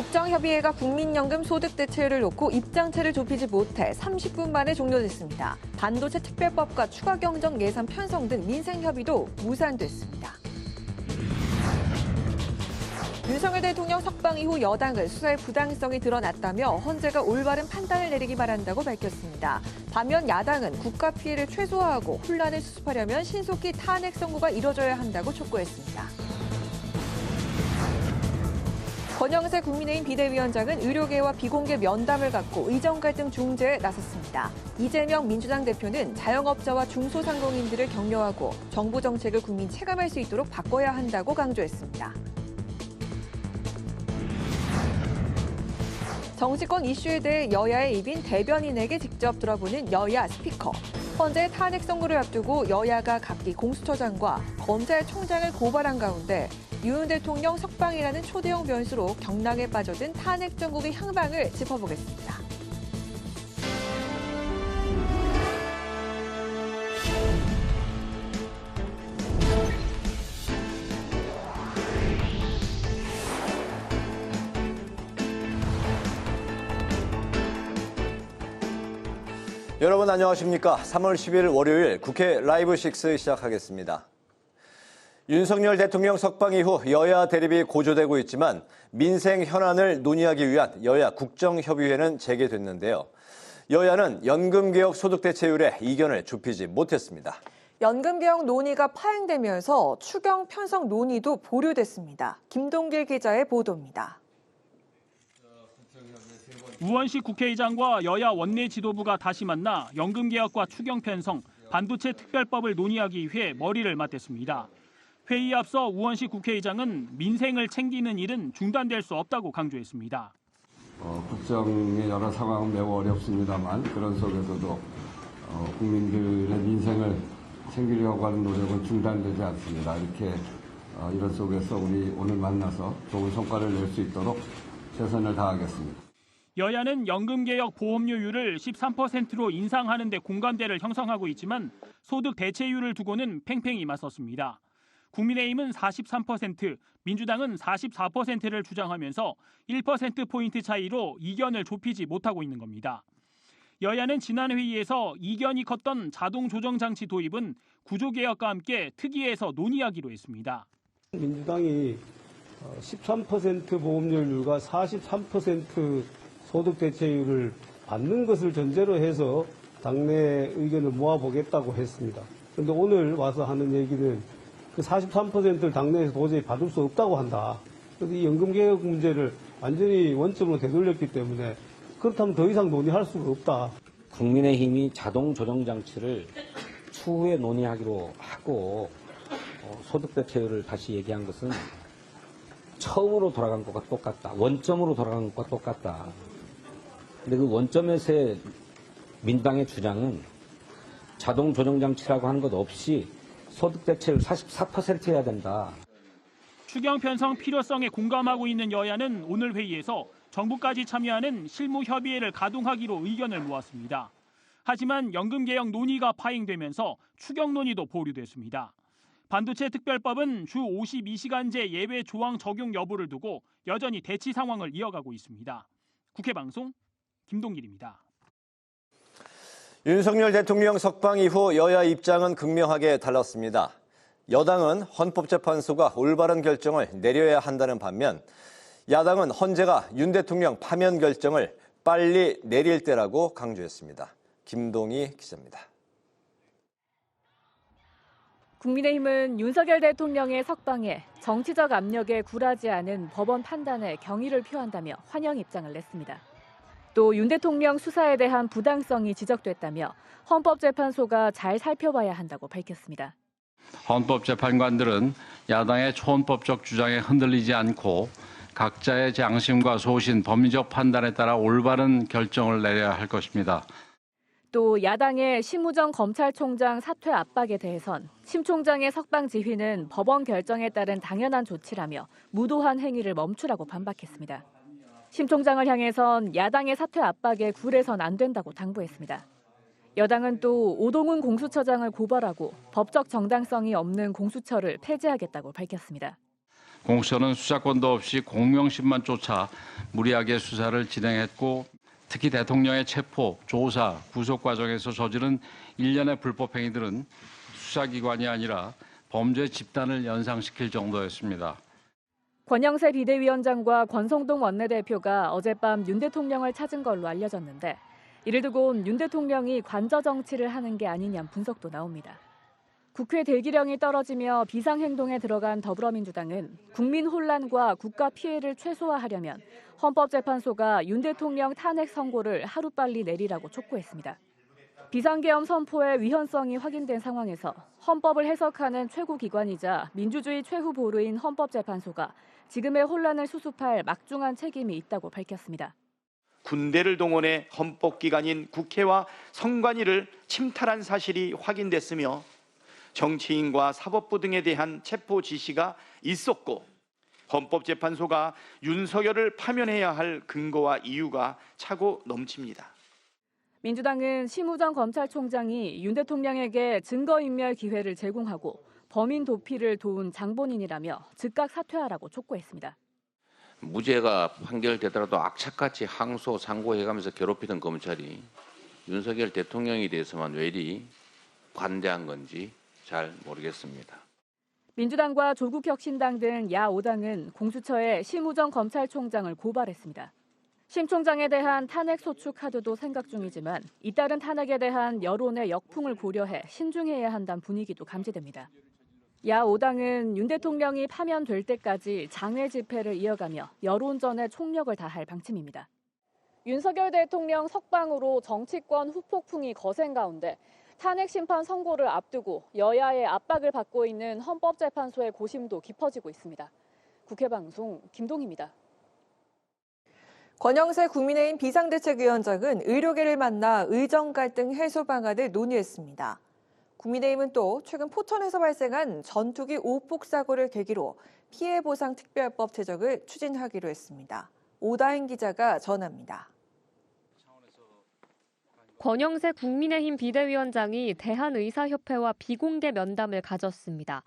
국정협의회가 국민연금 소득대체율을 놓고 입장체를 좁히지 못해 30분 만에 종료됐습니다. 반도체 특별법과 추가 경정 예산 편성 등 민생협의도 무산됐습니다. 윤석열 대통령 석방 이후 여당은 수사의 부당성이 드러났다며 헌재가 올바른 판단을 내리기 바란다고 밝혔습니다. 반면 야당은 국가 피해를 최소화하고 혼란을 수습하려면 신속히 탄핵 선고가 이뤄져야 한다고 촉구했습니다. 권영세 국민의힘 비대위원장은 의료계와 비공개 면담을 갖고 의정 갈등 중재에 나섰습니다. 이재명 민주당 대표는 자영업자와 중소상공인들을 격려하고 정부 정책을 국민 체감할 수 있도록 바꿔야 한다고 강조했습니다. 정치권 이슈에 대해 여야의 입인 대변인에게 직접 들어보는 여야 스피커. 헌재 탄핵 선고를 앞두고 여야가 각기 공수처장과 검찰총장을 고발한 가운데 윤 대통령 석방이라는 초대형 변수로 경랑에 빠져든 탄핵 정국의 향방을 짚어보겠습니다. 여러분 안녕하십니까? 3월 10일 월요일 국회 라이브 6 시작하겠습니다. 윤석열 대통령 석방 이후 여야 대립이 고조되고 있지만 민생 현안을 논의하기 위한 여야 국정협의회는 재개됐는데요. 여야는 연금개혁 소득대체율에 이견을 좁히지 못했습니다. 연금개혁 논의가 파행되면서 추경 편성 논의도 보류됐습니다. 김동길 기자의 보도입니다. 우원식 국회의장과 여야 원내 지도부가 다시 만나 연금개혁과 추경 편성, 반도체 특별법을 논의하기 위해 머리를 맞댔습니다. 회의에 앞서 우원식 국회의장은 민생을 챙기는 일은 중단될 수 없다고 강조했습니다. 국정의 여러 상황은 매우 어렵습니다만 그런 속에서도 국민들의 민생을 챙기려고 하는 노력은 중단되지 않습니다. 이렇게 이런 속에서 우리 오늘 만나서 좋은 성과를 낼 수 있도록 최선을 다하겠습니다. 여야는 연금개혁 보험료율을 13%로 인상하는 데 공감대를 형성하고 있지만 소득 대체율을 두고는 팽팽히 맞섰습니다. 국민의힘은 43%, 민주당은 44%를 주장하면서 1%포인트 차이로 이견을 좁히지 못하고 있는 겁니다. 여야는 지난 회의에서 이견이 컸던 자동 조정 장치 도입은 구조개혁과 함께 특위에서 논의하기로 했습니다. 민주당이 13% 보험료율과 43% 소득 대체율을 받는 것을 전제로 해서 당내 의견을 모아보겠다고 했습니다. 그런데 오늘 와서 하는 얘기는 그 43%를 당내에서 도저히 받을 수 없다고 한다. 그래서 이 연금개혁 문제를 완전히 원점으로 되돌렸기 때문에 그렇다면 더 이상 논의할 수가 없다. 국민의힘이 자동 조정 장치를 추후에 논의하기로 하고 소득 대체율을 다시 얘기한 것은 처음으로 돌아간 것과 똑같다. 원점으로 돌아간 것과 똑같다. 근데 그 원점에서의 민주당의 주장은 자동 조정 장치라고 하는 것 없이 소득 대체율 44% 해야 된다. 추경 편성 필요성에 공감하고 있는 여야는 오늘 회의에서 정부까지 참여하는 실무 협의회를 가동하기로 의견을 모았습니다. 하지만 연금개혁 논의가 파행되면서 추경 논의도 보류됐습니다. 반도체 특별법은 주 52시간제 예외 조항 적용 여부를 두고 여전히 대치 상황을 이어가고 있습니다. 국회 방송 김동길입니다. 윤석열 대통령 석방 이후 여야 입장은 극명하게 달랐습니다. 여당은 헌법재판소가 올바른 결정을 내려야 한다는 반면 야당은 헌재가 윤 대통령 파면 결정을 빨리 내릴 때라고 강조했습니다. 김동희 기자입니다. 국민의힘은 윤석열 대통령의 석방에 정치적 압력에 굴하지 않은 법원 판단에 경의를 표한다며 환영 입장을 냈습니다. 또 윤 대통령 수사에 대한 부당성이 지적됐다며 헌법재판소가 잘 살펴봐야 한다고 밝혔습니다. 헌법재판관들은 야당의 초헌법적 주장에 흔들리지 않고 각자의 양심과 소신, 법리적 판단에 따라 올바른 결정을 내려야 할 것입니다. 또 야당의 심우정 검찰총장 사퇴 압박에 대해선 심 총장의 석방 지휘는 법원 결정에 따른 당연한 조치라며 무도한 행위를 멈추라고 반박했습니다. 심 총장을 향해선 야당의 사퇴 압박에 굴해선 안 된다고 당부했습니다. 여당은 또 오동훈 공수처장을 고발하고 법적 정당성이 없는 공수처를 폐지하겠다고 밝혔습니다. 공수처는 수사권도 없이 공명심만 쫓아 무리하게 수사를 진행했고 특히 대통령의 체포, 조사, 구속 과정에서 저지른 일련의 불법 행위들은 수사기관이 아니라 범죄 집단을 연상시킬 정도였습니다. 권영세 비대위원장과 권성동 원내대표가 어젯밤 윤 대통령을 찾은 걸로 알려졌는데 이를 두고 윤 대통령이 관저 정치를 하는 게 아니냐는 분석도 나옵니다. 국회 대기령이 떨어지며 비상행동에 들어간 더불어민주당은 국민 혼란과 국가 피해를 최소화하려면 헌법재판소가 윤 대통령 탄핵 선고를 하루빨리 내리라고 촉구했습니다. 비상계엄 선포의 위헌성이 확인된 상황에서 헌법을 해석하는 최고기관이자 민주주의 최후 보루인 헌법재판소가 지금의 혼란을 수습할 막중한 책임이 있다고 밝혔습니다. 군대를 동원해 헌법기관인 국회와 선관위를 침탈한 사실이 확인됐으며 정치인과 사법부 등에 대한 체포 지시가 있었고 헌법재판소가 윤석열을 파면해야 할 근거와 이유가 차고 넘칩니다. 민주당은 심우정 검찰총장이 윤 대통령에게 증거인멸 기회를 제공하고 범인 도피를 도운 장본인이라며 즉각 사퇴하라고 촉구했습니다. 무죄가 판결되더라도 악착같이 항소, 상고해가면서 괴롭히던 검찰이 윤석열 대통령에 대해서만 왜 이리 관대한 건지 잘 모르겠습니다. 민주당과 조국혁신당 등 야5당은 공수처에 심우정 검찰총장을 고발했습니다. 심 총장에 대한 탄핵 소추 카드도 생각 중이지만 잇따른 탄핵에 대한 여론의 역풍을 고려해 신중해야 한다는 분위기도 감지됩니다. 야5당은 윤 대통령이 파면될 때까지 장외 집회를 이어가며 여론전에 총력을 다할 방침입니다. 윤석열 대통령 석방으로 정치권 후폭풍이 거센 가운데 탄핵 심판 선고를 앞두고 여야의 압박을 받고 있는 헌법재판소의 고심도 깊어지고 있습니다. 국회방송 김동희입니다. 권영세 국민의힘 비상대책위원장은 의료계를 만나 의정 갈등 해소 방안을 논의했습니다. 국민의힘은 또 최근 포천에서 발생한 전투기 오폭 사고를 계기로 피해 보상 특별법 제정을 추진하기로 했습니다. 오다인 기자가 전합니다. 권영세 국민의힘 비대위원장이 대한의사협회와 비공개 면담을 가졌습니다.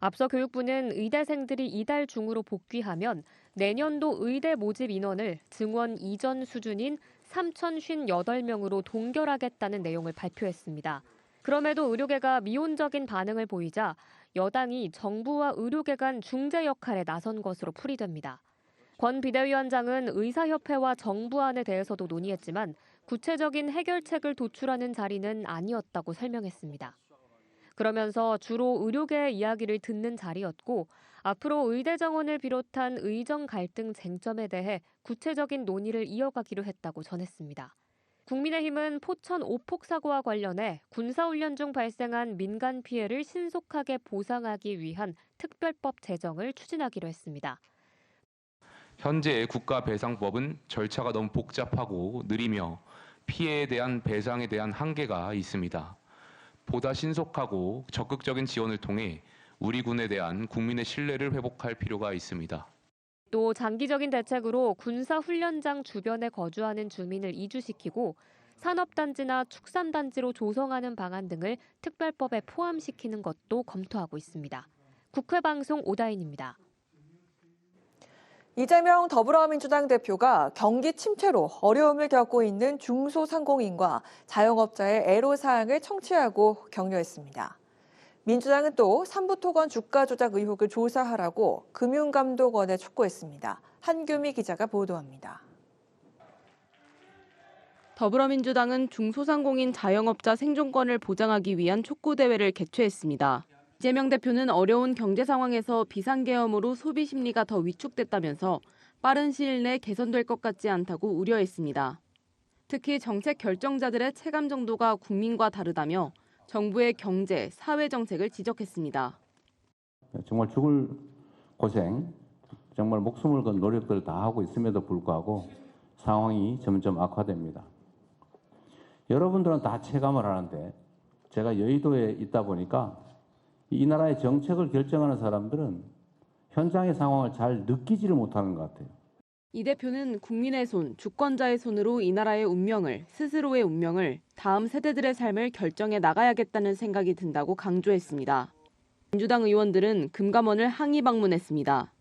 앞서 교육부는 의대생들이 이달 중으로 복귀하면 내년도 의대 모집 인원을 증원 이전 수준인 3,058명으로 동결하겠다는 내용을 발표했습니다. 그럼에도 의료계가 미온적인 반응을 보이자 여당이 정부와 의료계 간 중재 역할에 나선 것으로 풀이됩니다. 권 비대위원장은 의사협회와 정부안에 대해서도 논의했지만 구체적인 해결책을 도출하는 자리는 아니었다고 설명했습니다. 그러면서 주로 의료계의 이야기를 듣는 자리였고 앞으로 의대 정원을 비롯한 의정 갈등 쟁점에 대해 구체적인 논의를 이어가기로 했다고 전했습니다. 국민의힘은 포천 오폭 사고와 관련해 군사훈련 중 발생한 민간 피해를 신속하게 보상하기 위한 특별법 제정을 추진하기로 했습니다. 현재의 국가배상법은 절차가 너무 복잡하고 느리며 피해에 대한 배상에 대한 한계가 있습니다. 보다 신속하고 적극적인 지원을 통해 우리 군에 대한 국민의 신뢰를 회복할 필요가 있습니다. 또 장기적인 대책으로 군사훈련장 주변에 거주하는 주민을 이주시키고 산업단지나 축산단지로 조성하는 방안 등을 특별법에 포함시키는 것도 검토하고 있습니다. 국회방송 오다인입니다. 이재명 더불어민주당 대표가 경기 침체로 어려움을 겪고 있는 중소상공인과 자영업자의 애로사항을 청취하고 격려했습니다. 민주당은 또 삼부토건 주가 조작 의혹을 조사하라고 금융감독원에 촉구했습니다. 한규미 기자가 보도합니다. 더불어민주당은 중소상공인 자영업자 생존권을 보장하기 위한 촉구대회를 개최했습니다. 이재명 대표는 어려운 경제 상황에서 비상계엄으로 소비 심리가 더 위축됐다면서 빠른 시일 내 개선될 것 같지 않다고 우려했습니다. 특히 정책 결정자들의 체감 정도가 국민과 다르다며 정부의 경제, 사회 정책을 지적했습니다. 정말 죽을 고생, 정말 목숨을 건 노력들을 다 하고 있음에도 불구하고 상황이 점점 악화됩니다. 여러분들은 다 체감을 하는데 제가 여의도에 있다 보니까 이 나라의 정책을 결정하는 사람들은 현장의 상황을 잘 느끼지를 못하는 것 같아요. 이 대표는 국민의 손, 주권자의 손으로 이 나라의 운명을, 스스로의 운명을, 다음 세대들의 삶을 결정해 나가야겠다는 생각이 든다고 강조했습니다. 민주당 의원들은 금감원을 항의 방문했습니다.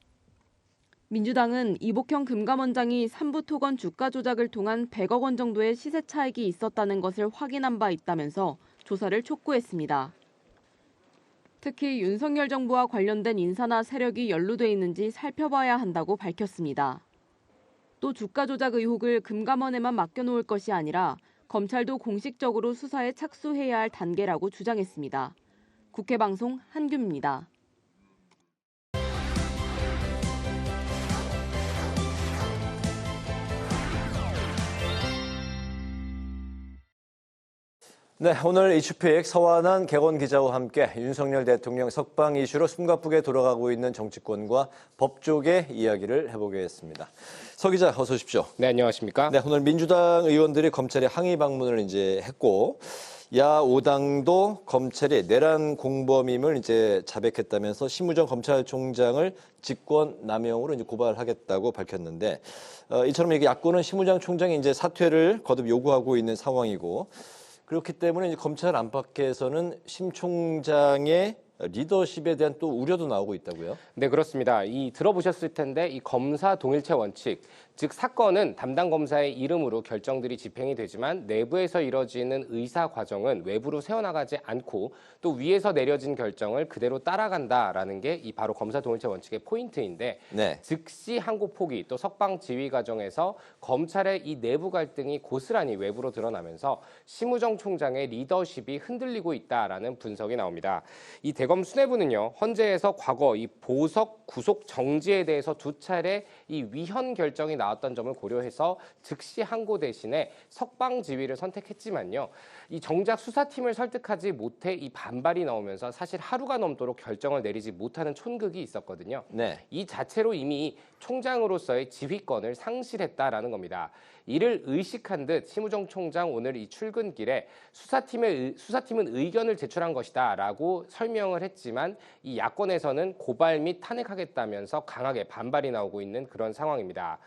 민주당은 이복형 금감원장이 삼부토건 주가 조작을 통한 100억 원 정도의 시세 차익이 있었다는 것을 확인한 바 있다면서 조사를 촉구했습니다. 특히 윤석열 정부와 관련된 인사나 세력이 연루돼 있는지 살펴봐야 한다고 밝혔습니다. 또 주가 조작 의혹을 금감원에만 맡겨놓을 것이 아니라 검찰도 공식적으로 수사에 착수해야 할 단계라고 주장했습니다. 국회방송 한규입니다. 네, 오늘 이슈픽 서완한 객원 기자와 함께 윤석열 대통령 석방 이슈로 숨가쁘게 돌아가고 있는 정치권과 법조계 이야기를 해보겠습니다. 서 기자, 어서 오십시오. 네, 안녕하십니까? 네, 오늘 민주당 의원들이 검찰에 항의 방문을 이제 했고, 야 5당도 검찰이 내란 공범임을 이제 자백했다면서 심우정 검찰총장을 직권남용으로 이제 고발하겠다고 밝혔는데, 이처럼 이게 야권은 심우정 총장이 이제 사퇴를 거듭 요구하고 있는 상황이고. 그렇기 때문에 이제 검찰 안팎에서는 심 총장의 리더십에 대한 또 우려도 나오고 있다고요? 네, 그렇습니다. 들어보셨을 텐데 이 검사 동일체 원칙, 즉 사건은 담당 검사의 이름으로 결정들이 집행이 되지만 내부에서 이뤄지는 의사 과정은 외부로 새어나가지 않고 또 위에서 내려진 결정을 그대로 따라간다라는 게 이 바로 검사 동일체 원칙의 포인트인데, 네. 즉시 항고 포기 또 석방 지휘 과정에서 검찰의 이 내부 갈등이 고스란히 외부로 드러나면서 심우정 총장의 리더십이 흔들리고 있다라는 분석이 나옵니다. 이 대검 수뇌부는요, 헌재에서 과거 이 보석 구속 정지에 대해서 두 차례 이 위헌 결정이 나왔던 점을 고려해서 즉시 항고 대신에 석방 지휘를 선택했지만요, 이 정작 수사팀을 설득하지 못해 이 반발이 나오면서 사실 하루가 넘도록 결정을 내리지 못하는 촌극이 있었거든요. 네. 이 자체로 이미 총장으로서의 지휘권을 상실했다라는 겁니다. 이를 의식한 듯 심우정 총장 오늘 이 출근길에 수사팀은 의견을 제출한 것이다라고 설명을 했지만 이 야권에서는 고발 및 탄핵하겠다면서 강하게 반발이 나오고 있는 그런 상황입니다.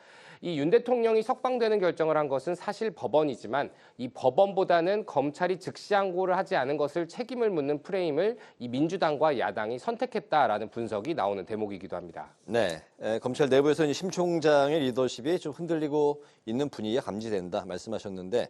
이 윤 대통령이 석방되는 결정을 한 것은 사실 법원이지만 이 법원보다는 검찰이 즉시 항고를 하지 않은 것을 책임을 묻는 프레임을 이 민주당과 야당이 선택했다라는 분석이 나오는 대목이기도 합니다. 네, 검찰 내부에서는 심 총장의 리더십이 좀 흔들리고 있는 분위기가 감지된다 말씀하셨는데,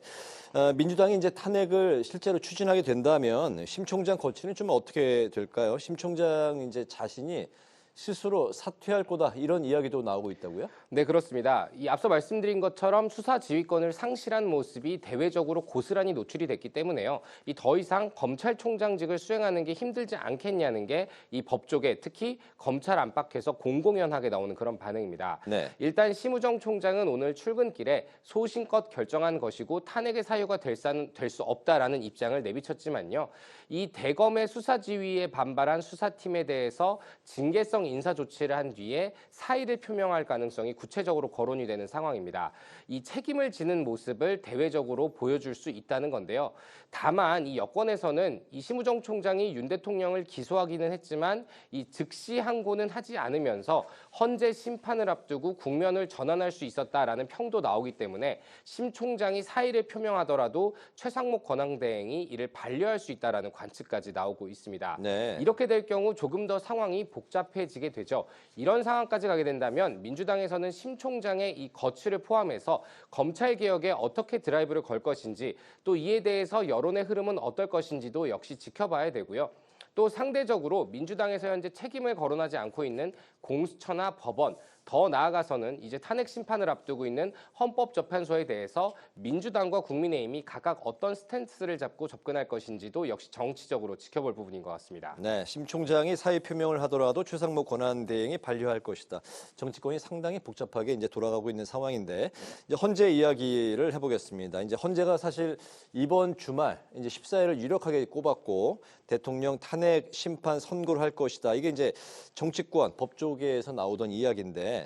민주당이 이제 탄핵을 실제로 추진하게 된다면 심 총장 거취는 좀 어떻게 될까요? 심 총장 이제 자신이 스스로 사퇴할 거다 이런 이야기도 나오고 있다고요? 네, 그렇습니다. 이 앞서 말씀드린 것처럼 수사 지휘권을 상실한 모습이 대외적으로 고스란히 노출이 됐기 때문에요. 이 더 이상 검찰총장직을 수행하는 게 힘들지 않겠냐는 게 이 법조계, 특히 검찰 안팎에서 공공연하게 나오는 그런 반응입니다. 네. 일단 심우정 총장은 오늘 출근길에 소신껏 결정한 것이고 탄핵의 사유가 될 수 없다라는 입장을 내비쳤지만요. 이 대검의 수사 지휘에 반발한 수사팀에 대해서 징계성 인사 조치를 한 뒤에 사의를 표명할 가능성이 구체적으로 거론이 되는 상황입니다. 이 책임을 지는 모습을 대외적으로 보여줄 수 있다는 건데요. 다만 이 여권에서는 이 심우정 총장이 윤 대통령을 기소하기는 했지만 이 즉시 항고는 하지 않으면서 헌재 심판을 앞두고 국면을 전환할 수 있었다라는 평도 나오기 때문에 심 총장이 사의를 표명하더라도 최상목 권한대행이 이를 반려할 수 있다라는 관측까지 나오고 있습니다. 네. 이렇게 될 경우 조금 더 상황이 복잡해지게 되죠. 이런 상황까지 가게 된다면 민주당에서는 심 총장의 이 거취를 포함해서 검찰 개혁에 어떻게 드라이브를 걸 것인지, 또 이에 대해서 여론의 흐름은 어떨 것인지도 역시 지켜봐야 되고요. 또 상대적으로 민주당에서 현재 책임을 거론하지 않고 있는 공수처나 법원, 더 나아가서는 이제 탄핵 심판을 앞두고 있는 헌법재판소에 대해서 민주당과 국민의힘이 각각 어떤 스탠스를 잡고 접근할 것인지도 역시 정치적으로 지켜볼 부분인 것 같습니다. 네, 심 총장이 사의 표명을 하더라도 최상목 권한대행이 반려할 것이다. 정치권이 상당히 복잡하게 이제 돌아가고 있는 상황인데, 이제 헌재 이야기를 해보겠습니다. 이제 헌재가 사실 이번 주말 이제 14일을 유력하게 꼽았고 대통령 탄핵 심판 선고를 할 것이다. 이게 이제 정치권 법조계에서 나오던 이야기인데,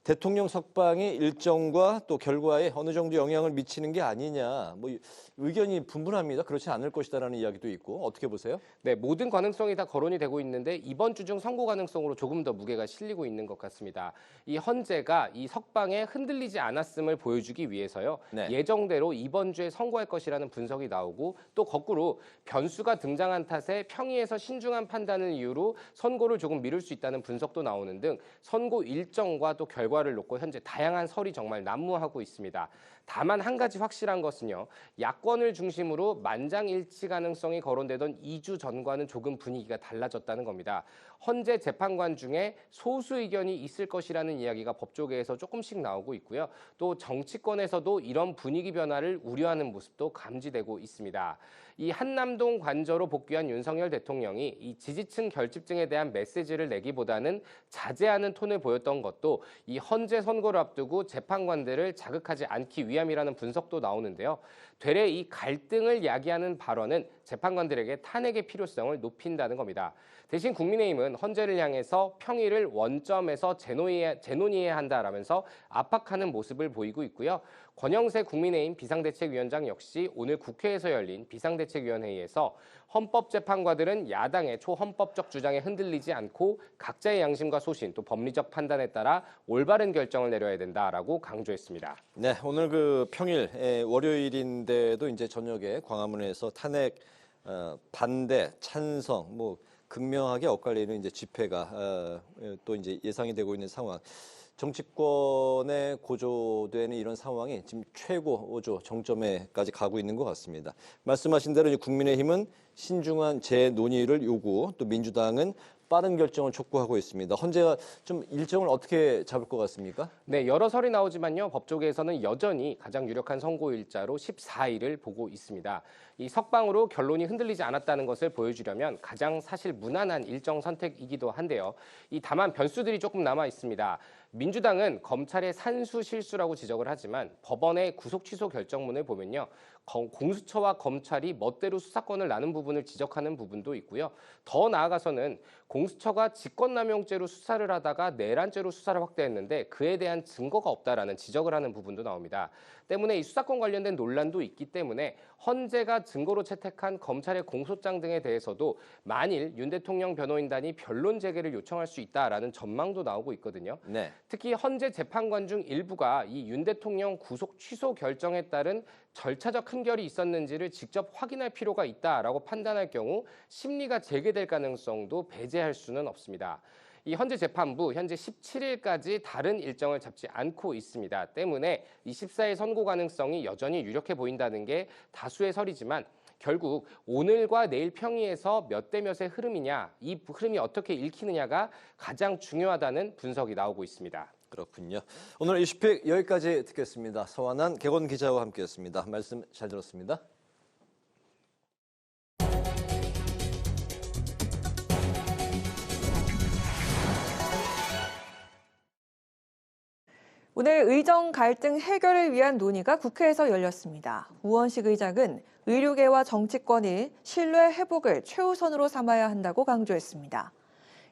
대통령 석방이 일정과 또 결과에 어느 정도 영향을 미치는 게 아니냐, 뭐 의견이 분분합니다. 그렇지 않을 것이다라는 이야기도 있고, 어떻게 보세요? 네, 모든 가능성이 다 거론이 되고 있는데 이번 주 중 선고 가능성으로 조금 더 무게가 실리고 있는 것 같습니다. 이 헌재가 이 석방에 흔들리지 않았음을 보여주기 위해서요. 네. 예정대로 이번 주에 선고할 것이라는 분석이 나오고, 또 거꾸로 변수가 등장한 탓에 평의에서 신중한 판단을 이유로 선고를 조금 미룰 수 있다는 분석도 나오는 등 선고 일정과 또 결과를 놓고 현재 다양한 설이 정말 난무하고 있습니다. 다만 한 가지 확실한 것은요. 야권을 중심으로 만장일치 가능성이 거론되던 2주 전과는 조금 분위기가 달라졌다는 겁니다. 헌재 재판관 중에 소수 의견이 있을 것이라는 이야기가 법조계에서 조금씩 나오고 있고요. 또 정치권에서도 이런 분위기 변화를 우려하는 모습도 감지되고 있습니다. 이 한남동 관저로 복귀한 윤석열 대통령이 이 지지층 결집증에 대한 메시지를 내기보다는 자제하는 톤을 보였던 것도 이 헌재 선고를 앞두고 재판관들을 자극하지 않기 위함이라는 분석도 나오는데요. 되레 이 갈등을 야기하는 발언은 재판관들에게 탄핵의 필요성을 높인다는 겁니다. 대신 국민의힘은 헌재를 향해서 평일을 원점에서 재논의해야 한다라면서 압박하는 모습을 보이고 있고요. 권영세 국민의힘 비상대책위원장 역시 오늘 국회에서 열린 비상대책위원회의에서 헌법재판관들은 야당의 초헌법적 주장에 흔들리지 않고 각자의 양심과 소신 또 법리적 판단에 따라 올바른 결정을 내려야 된다라고 강조했습니다. 네, 오늘 그 평일 월요일인데도 이제 저녁에 광화문에서 탄핵 반대, 찬성 뭐 극명하게 엇갈리는 이제 집회가 또 이제 예상이 되고 있는 상황. 정치권에 고조되는 이런 상황이 지금 최고조 정점에까지 가고 있는 것 같습니다. 말씀하신 대로 국민의힘은 신중한 재논의를 요구, 또 민주당은 빠른 결정을 촉구하고 있습니다. 헌재가 좀 일정을 어떻게 잡을 것 같습니까? 네, 여러 설이 나오지만요. 법조계에서는 여전히 가장 유력한 선고 일자로 14일을 보고 있습니다. 이 석방으로 결론이 흔들리지 않았다는 것을 보여주려면 가장 사실 무난한 일정 선택이기도 한데요. 다만 변수들이 조금 남아 있습니다. 민주당은 검찰의 산수 실수라고 지적을 하지만 법원의 구속 취소 결정문을 보면요. 공수처와 검찰이 멋대로 수사권을 나눈 부분을 지적하는 부분도 있고요. 더 나아가서는 공수처가 직권남용죄로 수사를 하다가 내란죄로 수사를 확대했는데 그에 대한 증거가 없다라는 지적을 하는 부분도 나옵니다. 때문에 이 수사권 관련된 논란도 있기 때문에 헌재가 증거로 채택한 검찰의 공소장 등에 대해서도 만일 윤 대통령 변호인단이 변론 재개를 요청할 수 있다라는 전망도 나오고 있거든요. 네. 특히 헌재 재판관 중 일부가 이 윤 대통령 구속 취소 결정에 따른 절차적 흔결이 있었는지를 직접 확인할 필요가 있다라고 판단할 경우 심리가 재개될 가능성도 배제할 수는 없습니다. 이 헌재 재판부 현재 17일까지 다른 일정을 잡지 않고 있습니다. 때문에 이 14일 선고 가능성이 여전히 유력해 보인다는 게 다수의 설이지만 결국 오늘과 내일 평의에서 몇 대 몇의 흐름이냐, 이 흐름이 어떻게 읽히느냐가 가장 중요하다는 분석이 나오고 있습니다. 그렇군요. 오늘 이슈픽 여기까지 듣겠습니다. 서완한 객원 기자와 함께했습니다. 말씀 잘 들었습니다. 오늘 의정 갈등 해결을 위한 논의가 국회에서 열렸습니다. 우원식 의장은 의료계와 정치권이 신뢰 회복을 최우선으로 삼아야 한다고 강조했습니다.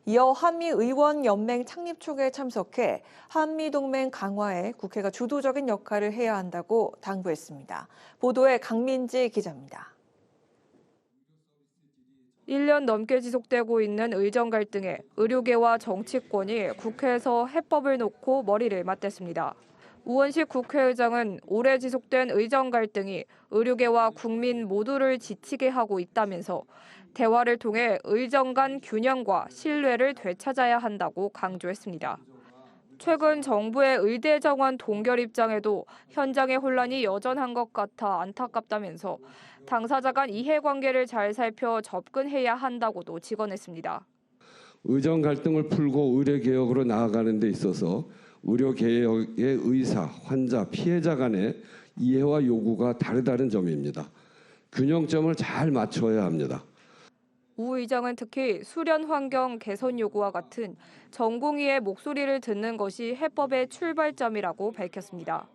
이어 한미의원연맹 창립총회에 참석해 한미동맹 강화에 국회가 주도적인 역할을 해야 한다고 당부했습니다. 보도에 강민지 기자입니다. 1년 넘게 지속되고 있는 의정 갈등에 의료계와 정치권이 국회에서 해법을 놓고 머리를 맞댔습니다. 우원식 국회의장은 오래 지속된 의정 갈등이 의료계와 국민 모두를 지치게 하고 있다면서 대화를 통해 의정 간 균형과 신뢰를 되찾아야 한다고 강조했습니다. 최근 정부의 의대 정원 동결 입장에도 현장의 혼란이 여전한 것 같아 안타깝다면서 당사자 간 이해관계를 잘 살펴 접근해야 한다고도 직언했습니다. 의정 갈등을 풀고 의료개혁으로 나아가는 데 있어서 의료개혁의 의사, 환자, 피해자 간의 이해와 요구가 다르다는 점입니다. 균형점을 잘 맞춰야 합니다. 우 의장은 특히 수련 환경 개선 요구와 같은 전공의의 목소리를 듣는 것이 해법의 출발점이라고 밝혔습니다.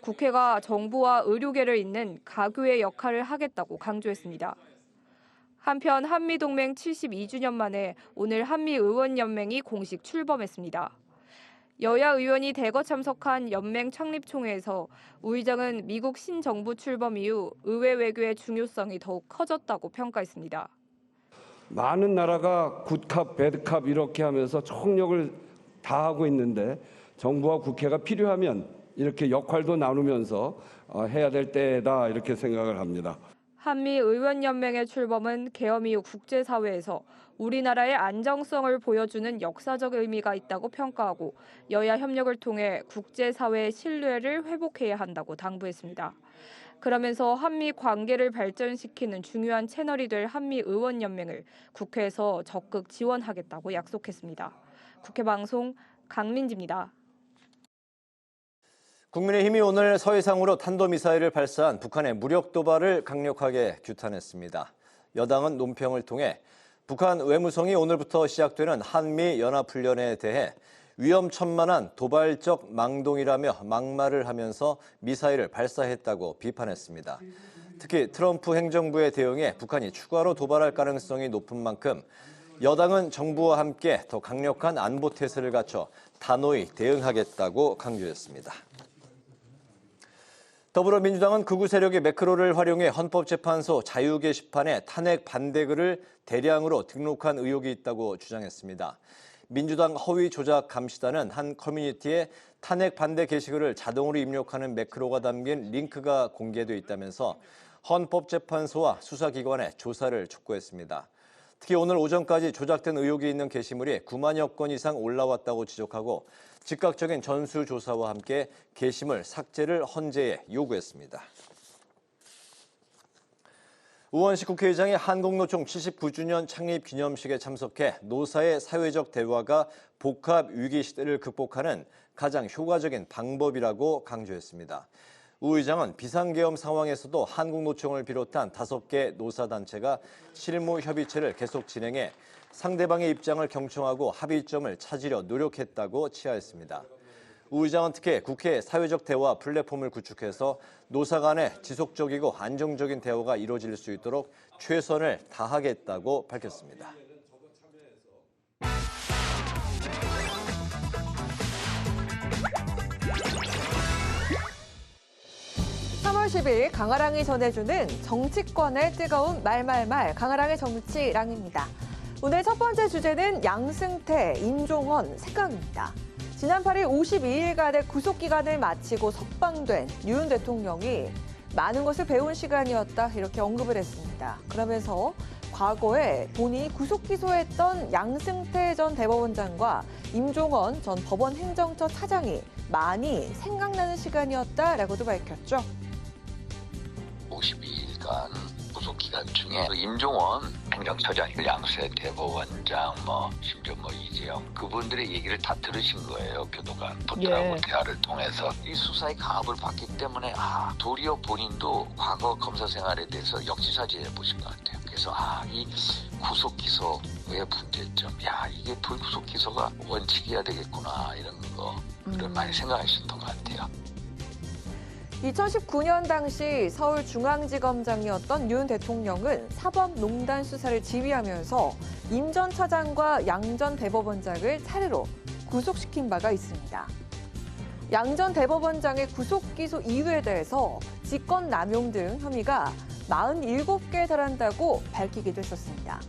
국회가 정부와 의료계를 잇는 가교의 역할을 하겠다고 강조했습니다. 한편 한미동맹 72주년 만에 오늘 한미의원연맹이 공식 출범했습니다. 여야 의원이 대거 참석한 연맹 창립총회에서 우 의장은 미국 신정부 출범 이후 의회 외교의 중요성이 더욱 커졌다고 평가했습니다. 많은 나라가 굿캅, 배드캅 이렇게 하면서 총력을 다하고 있는데 정부와 국회가 필요하면 이렇게 역할도 나누면서 해야 될 때다 이렇게 생각을 합니다. 한미의원연맹의 출범은 계엄 이후 국제사회에서 우리나라의 안정성을 보여주는 역사적 의미가 있다고 평가하고 여야 협력을 통해 국제사회의 신뢰를 회복해야 한다고 당부했습니다. 그러면서 한미 관계를 발전시키는 중요한 채널이 될 한미의원연맹을 국회에서 적극 지원하겠다고 약속했습니다. 국회 방송 강민지입니다. 국민의힘이 오늘 서해상으로 탄도미사일을 발사한 북한의 무력 도발을 강력하게 규탄했습니다. 여당은 논평을 통해 북한 외무성이 오늘부터 시작되는 한미연합훈련에 대해 위험천만한 도발적 망동이라며 막말을 하면서 미사일을 발사했다고 비판했습니다. 특히 트럼프 행정부의 대응에 북한이 추가로 도발할 가능성이 높은 만큼 여당은 정부와 함께 더 강력한 안보 태세를 갖춰 단호히 대응하겠다고 강조했습니다. 더불어민주당은 극우 세력이 매크로를 활용해 헌법재판소 자유 게시판에 탄핵 반대글을 대량으로 등록한 의혹이 있다고 주장했습니다. 민주당 허위 조작 감시단은 한 커뮤니티에 탄핵 반대 게시글을 자동으로 입력하는 매크로가 담긴 링크가 공개돼 있다면서 헌법재판소와 수사기관에 조사를 촉구했습니다. 특히 오늘 오전까지 조작된 의혹이 있는 게시물이 9만여 건 이상 올라왔다고 지적하고 즉각적인 전수조사와 함께 게시물 삭제를 헌재에 요구했습니다. 우원식 국회의장이 한국노총 79주년 창립 기념식에 참석해 노사의 사회적 대화가 복합 위기 시대를 극복하는 가장 효과적인 방법이라고 강조했습니다. 우 의장은 비상계엄 상황에서도 한국노총을 비롯한 5개 노사단체가 실무협의체를 계속 진행해 상대방의 입장을 경청하고 합의점을 찾으려 노력했다고 치하했습니다. 우 의장은 특히 국회 사회적 대화 플랫폼을 구축해서 노사 간의 지속적이고 안정적인 대화가 이루어질 수 있도록 최선을 다하겠다고 밝혔습니다. 3월 10일 강아랑이 전해주는 정치권의 뜨거운 말말말 강아랑의 정치랑입니다. 오늘 첫 번째 주제는 양승태, 임종원 색강입니다. 지난 8일 52일간의 구속기간을 마치고 석방된 윤 대통령이 많은 것을 배운 시간이었다 이렇게 언급을 했습니다. 그러면서 과거에 본인이 구속 기소했던 양승태 전 대법원장과 임종원 전 법원 행정처 차장이 많이 생각나는 시간이었다라고도 밝혔죠. 52일간 구속 기간 중에 임종원 행정처장, 양승태 대법원장, 심지어 이재영 그분들의 얘기를 다 들으신 거예요. 교도관 분들하고 대화를 통해서 이 수사의 강압을 받기 때문에 도리어 본인도 과거 검사 생활에 대해서 역지사지해 보신 것 같아요. 그래서 이 구속 기소의 문제점, 이게 불구속 기소가 원칙이어야 되겠구나 이런 거를 많이 생각하셨던 것 같아요. 2019년 당시 서울중앙지검장이었던 윤 대통령은 사법농단 수사를 지휘하면서 임 전 차장과 양 전 대법원장을 차례로 구속시킨 바가 있습니다. 양 전 대법원장의 구속 기소 이유에 대해서 직권남용 등 혐의가 47개에 달한다고 밝히기도 했었습니다.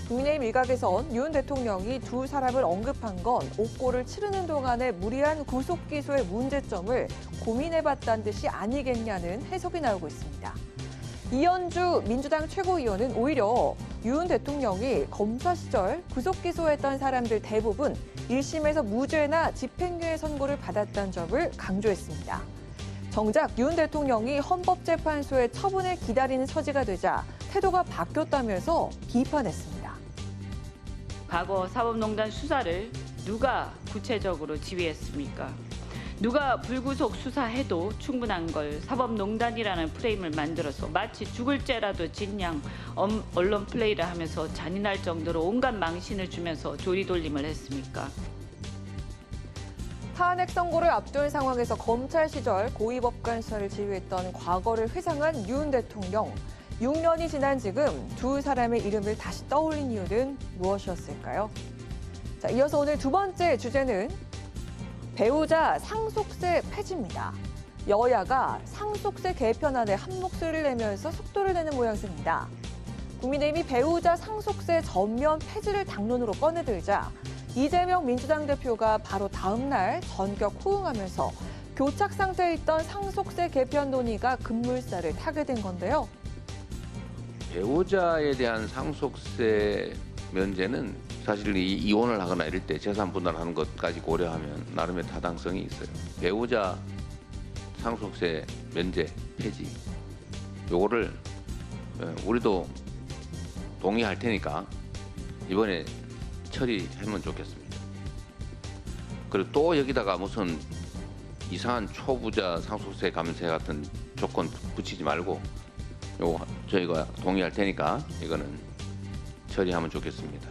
국민의힘 일각에선 윤 대통령이 두 사람을 언급한 건 옥고를 치르는 동안의 무리한 구속 기소의 문제점을 고민해봤다는 뜻이 아니겠냐는 해석이 나오고 있습니다. 이현주 민주당 최고위원은 오히려 윤 대통령이 검사 시절 구속 기소했던 사람들 대부분 1심에서 무죄나 집행유예 선고를 받았다는 점을 강조했습니다. 정작 윤 대통령이 헌법재판소의 처분을 기다리는 처지가 되자 태도가 바뀌었다면서 비판했습니다. 과거 사법농단 수사를 누가 구체적으로 지휘했습니까? 누가 불구속 수사해도 충분한 걸 사법농단이라는 프레임을 만들어서 마치 죽을 죄라도 진양 언론 플레이를 하면서 잔인할 정도로 온갖 망신을 주면서 조리돌림을 했습니까? 탄핵 선고를 앞둔 상황에서 검찰 시절 고위법관 수사를 지휘했던 과거를 회상한 윤 대통령. 6년이 지난 지금 두 사람의 이름을 다시 떠올린 이유는 무엇이었을까요? 자, 이어서 오늘 두 번째 주제는 배우자 상속세 폐지입니다. 여야가 상속세 개편안에 한 목소리를 내면서 속도를 내는 모양새입니다. 국민의힘이 배우자 상속세 전면 폐지를 당론으로 꺼내들자 이재명 민주당 대표가 바로 다음 날 전격 호응하면서 교착 상태에 있던 상속세 개편 논의가 급물살을 타게 된 건데요. 배우자에 대한 상속세 면제는 사실 이혼을 하거나 이럴 때 재산 분할하는 것까지 고려하면 나름의 타당성이 있어요. 배우자 상속세 면제 폐지 요거를 우리도 동의할 테니까 이번에 처리하면 좋겠습니다. 그리고 또 여기다가 무슨 이상한 초부자 상속세 감세 같은 조건 붙이지 말고 요거 저희가 동의할 테니까 이거는 처리하면 좋겠습니다.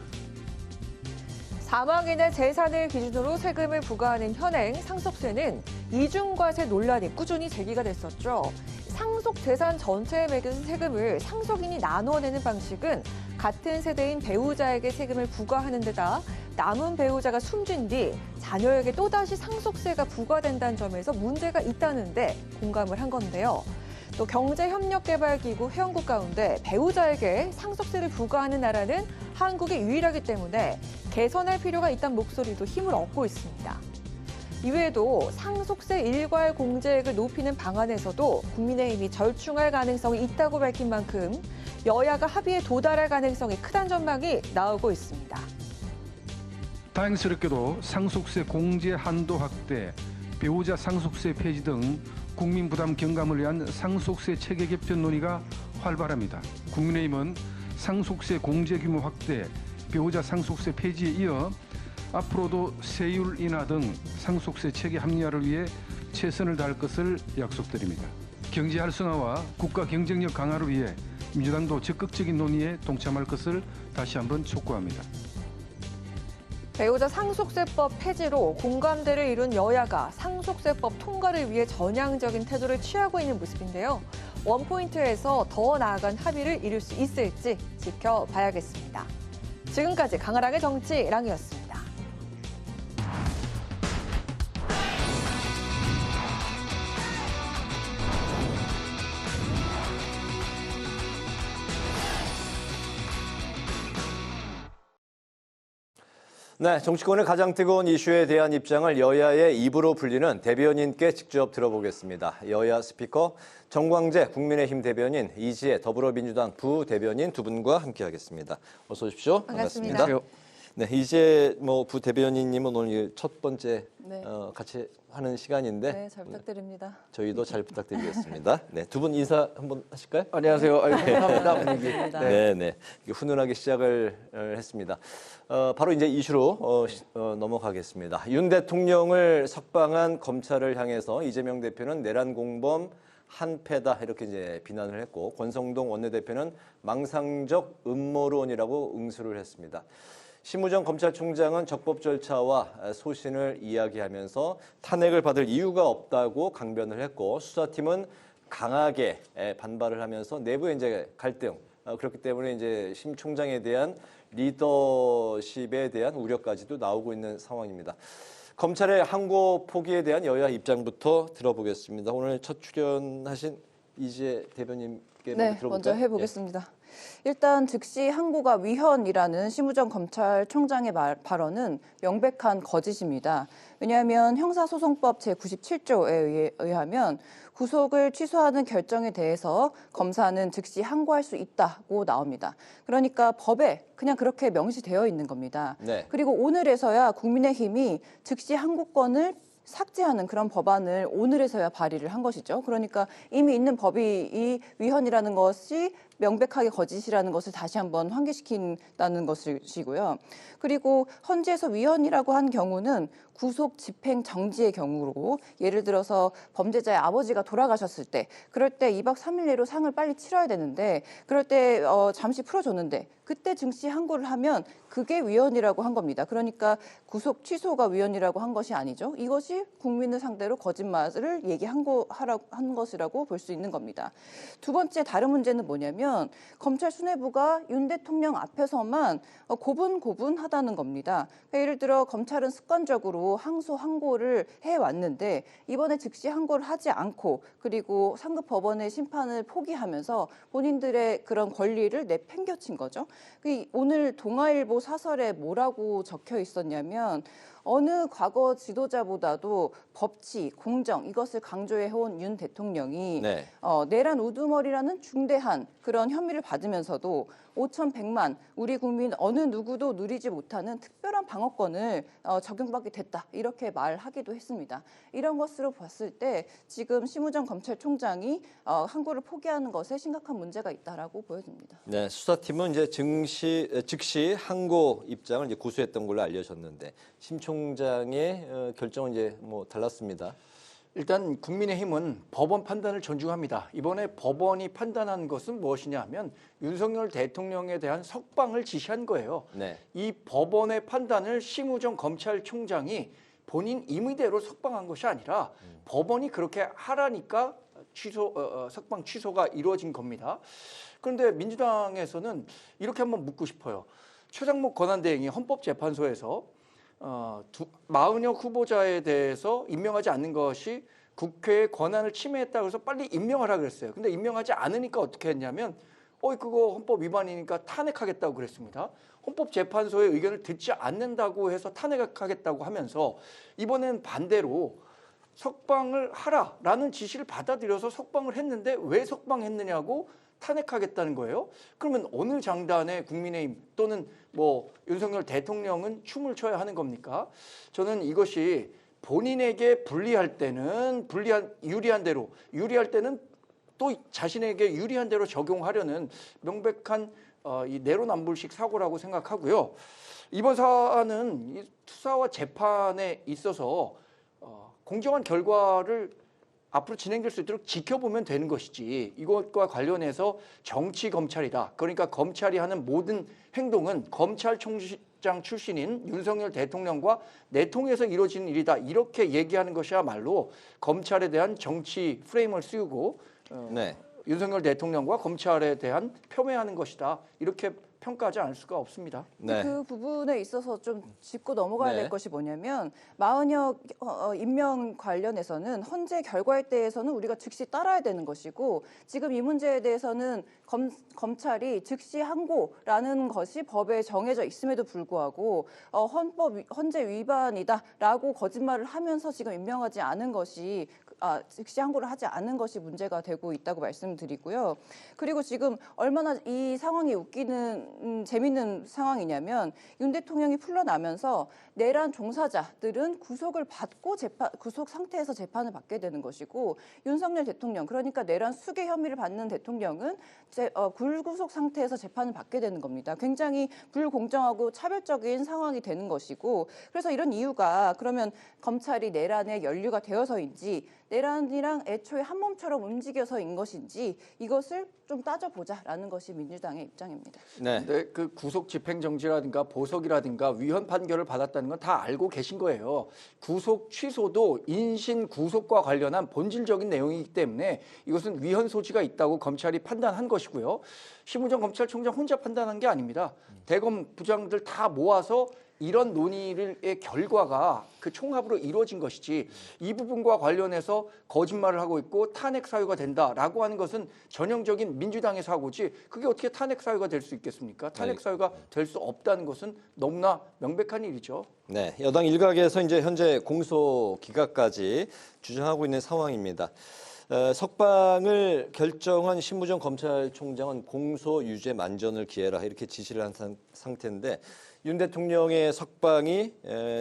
사망인의 재산을 기준으로 세금을 부과하는 현행 상속세는 이중과세 논란이 꾸준히 제기가 됐었죠. 상속 재산 전체에 매긴 세금을 상속인이 나눠내는 방식은 같은 세대인 배우자에게 세금을 부과하는 데다 남은 배우자가 숨진 뒤 자녀에게 또다시 상속세가 부과된다는 점에서 문제가 있다는데 공감을 한 건데요. 또 경제협력개발기구 회원국 가운데 배우자에게 상속세를 부과하는 나라는 한국이 유일하기 때문에 개선할 필요가 있다는 목소리도 힘을 얻고 있습니다. 이외에도 상속세 일괄 공제액을 높이는 방안에서도 국민의힘이 절충할 가능성이 있다고 밝힌 만큼 여야가 합의에 도달할 가능성이 크다는 전망이 나오고 있습니다. 다행스럽게도 상속세 공제 한도 확대, 배우자 상속세 폐지 등 국민 부담 경감을 위한 상속세 체계 개편 논의가 활발합니다. 국민의힘은 상속세 공제 규모 확대, 배우자 상속세 폐지에 이어 앞으로도 세율 인하 등 상속세 체계 합리화를 위해 최선을 다할 것을 약속드립니다. 경제 활성화와 국가 경쟁력 강화를 위해 민주당도 적극적인 논의에 동참할 것을 다시 한번 촉구합니다. 배우자 상속세법 폐지로 공감대를 이룬 여야가 상속세법 통과를 위해 전향적인 태도를 취하고 있는 모습인데요. 원포인트에서 더 나아간 합의를 이룰 수 있을지 지켜봐야겠습니다. 지금까지 강아랑의 정치랑이었습니다. 네, 정치권의 가장 뜨거운 이슈에 대한 입장을 여야의 입으로 불리는 대변인께 직접 들어보겠습니다. 여야 스피커 정광재 국민의힘 대변인, 이지혜 더불어민주당 부대변인 두 분과 함께하겠습니다. 어서 오십시오. 반갑습니다. 네, 이지혜 부대변인님은 오늘 첫 번째 같이 하는 시간인데 네, 잘 부탁드립니다. 저희도 잘 부탁드리겠습니다. 네, 두 분 인사 한번 하실까요? 안녕하세요. 감사합니다. 분위기. 네. 훈훈하게 시작을 했습니다. 바로 이제 이슈로 넘어가겠습니다. 윤 대통령을 석방한 검찰을 향해서 이재명 대표는 내란 공범 한패다 이렇게 이제 비난을 했고 권성동 원내대표는 망상적 음모론이라고 응수를 했습니다. 심우정 검찰총장은 적법 절차와 소신을 이야기하면서 탄핵을 받을 이유가 없다고 강변을 했고 수사팀은 강하게 반발을 하면서 내부의 이제 갈등 그렇기 때문에 이제 심 총장에 대한 리더십에 대한 우려까지도 나오고 있는 상황입니다. 검찰의 항고 포기에 대한 여야 입장부터 들어보겠습니다. 오늘 첫 출연하신 이지혜 대변인께 네, 들어볼까요? 먼저 해보겠습니다. 일단 즉시 항고가 위헌이라는 심우정 검찰총장의 발언은 명백한 거짓입니다. 왜냐하면 형사소송법 제97조에 의하면 구속을 취소하는 결정에 대해서 검사는 즉시 항고할 수 있다고 나옵니다. 그러니까 법에 그냥 그렇게 명시되어 있는 겁니다. 네. 그리고 오늘에서야 국민의힘이 즉시 항고권을 삭제하는 그런 법안을 오늘에서야 발의를 한 것이죠. 그러니까 이미 있는 법이 이 위헌이라는 것이 명백하게 거짓이라는 것을 다시 한번 환기시킨다는 것이고요. 그리고 헌재에서 위헌이라고 한 경우는 구속 집행 정지의 경우로 예를 들어서 범죄자의 아버지가 돌아가셨을 때 그럴 때 2박 3일 내로 상을 빨리 치러야 되는데 그럴 때 잠시 풀어줬는데 그때 증시 항고를 하면 그게 위헌이라고 한 겁니다. 그러니까 구속 취소가 위헌이라고 한 것이 아니죠. 이것이 국민을 상대로 거짓말을 얘기하라고 한 것이라고 볼 수 있는 겁니다. 두 번째 다른 문제는 뭐냐면 검찰 수뇌부가 윤 대통령 앞에서만 고분고분하다는 겁니다. 그러니까 예를 들어 검찰은 습관적으로 항소 항고를 해왔는데 이번에 즉시 항고를 하지 않고 그리고 상급 법원의 심판을 포기하면서 본인들의 그런 권리를 내팽겨친 거죠. 오늘 동아일보 사설에 뭐라고 적혀 있었냐면 어느 과거 지도자보다도 법치, 공정 이것을 강조해온 윤 대통령이 네. 내란 우두머리라는 중대한 그런 혐의를 받으면서도 5,100만 우리 국민 어느 누구도 누리지 못하는 특별한 방어권을 적용받게 됐다 이렇게 말하기도 했습니다. 이런 것으로 봤을 때 지금 심우정 검찰총장이 항고를 포기하는 것에 심각한 문제가 있다라고 보여집니다. 네, 수사팀은 이제 즉시 항고 입장을 이제 고수했던 걸로 알려졌는데 심 총장의 결정은 이제 뭐 달랐습니다. 일단 국민의힘은 법원 판단을 존중합니다. 이번에 법원이 판단한 것은 무엇이냐 하면 윤석열 대통령에 대한 석방을 지시한 거예요. 네. 이 법원의 판단을 심우정 검찰총장이 본인 임의대로 석방한 것이 아니라 법원이 그렇게 하라니까 석방 취소가 이루어진 겁니다. 그런데 민주당에서는 이렇게 한번 묻고 싶어요. 최장목 권한대행이 헌법재판소에서 마은혁 후보자에 대해서 임명하지 않는 것이 국회의 권한을 침해했다고 해서 빨리 임명하라 그랬어요. 근데 임명하지 않으니까 어떻게 했냐면 그거 헌법 위반이니까 탄핵하겠다고 그랬습니다. 헌법재판소의 의견을 듣지 않는다고 해서 탄핵하겠다고 하면서 이번엔 반대로 석방을 하라라는 지시를 받아들여서 석방을 했는데 왜 석방했느냐고 탄핵하겠다는 거예요. 그러면 어느 장단에 국민의힘 또는 뭐 윤석열 대통령은 춤을 춰야 하는 겁니까? 저는 이것이 본인에게 불리할 때는 유리할 때는 또 자신에게 유리한 대로 적용하려는 명백한 이 내로남불식 사고라고 생각하고요. 이번 사안은 이 수사와 재판에 있어서 공정한 결과를 앞으로 진행될 수 있도록 지켜보면 되는 것이지 이것과 관련해서 정치 검찰이다. 그러니까 검찰이 하는 모든 행동은 검찰총장 출신인 윤석열 대통령과 내통해서 이루어지는 일이다. 이렇게 얘기하는 것이야말로 검찰에 대한 정치 프레임을 씌우고 네. 윤석열 대통령과 검찰에 대한 폄훼하는 것이다. 이렇게 평가하지 않을 수가 없습니다. 네. 그 부분에 있어서 좀 짚고 넘어가야 네. 될 것이 뭐냐면 마은혁 임명 관련해서는 헌재 결과에 대해서는 우리가 즉시 따라야 되는 것이고 지금 이 문제에 대해서는 검찰이 즉시 항고라는 것이 법에 정해져 있음에도 불구하고 헌재 위반이다라고 거짓말을 하면서 지금 임명하지 않은 것이 즉시 항고를 하지 않은 것이 문제가 되고 있다고 말씀드리고요. 그리고 지금 얼마나 이 상황이 웃기는 재밌는 상황이냐면 윤 대통령이 풀려나면서 내란 종사자들은 구속을 받고 구속 상태에서 재판을 받게 되는 것이고 윤석열 대통령 그러니까 내란 수괴 혐의를 받는 대통령은 불구속 상태에서 재판을 받게 되는 겁니다. 굉장히 불공정하고 차별적인 상황이 되는 것이고 그래서 이런 이유가 그러면 검찰이 내란에 연루가 되어서인지 내란이랑 애초에 한 몸처럼 움직여서인 것인지 이것을 좀 따져보자라는 것이 민주당의 입장입니다. 네. 근데 그 구속 집행정지라든가 보석이라든가 위헌 판결을 받았다는 건 다 알고 계신 거예요. 구속 취소도 인신 구속과 관련한 본질적인 내용이기 때문에 이것은 위헌 소지가 있다고 검찰이 판단한 것이고요. 심우정 검찰총장 혼자 판단한 게 아닙니다. 대검 부장들 다 모아서 이런 논의의 결과가 그 총합으로 이루어진 것이지 이 부분과 관련해서 거짓말을 하고 있고 탄핵 사유가 된다라고 하는 것은 전형적인 민주당의 사고지 그게 어떻게 탄핵 사유가 될 수 있겠습니까? 탄핵 사유가 될 수 없다는 것은 너무나 명백한 일이죠. 네, 여당 일각에서 이제 현재 공소 기각까지 주장하고 있는 상황입니다. 석방을 결정한 심우정 검찰총장은 공소 유죄 만전을 기해라 이렇게 지시를 한 상태인데 윤 대통령의 석방이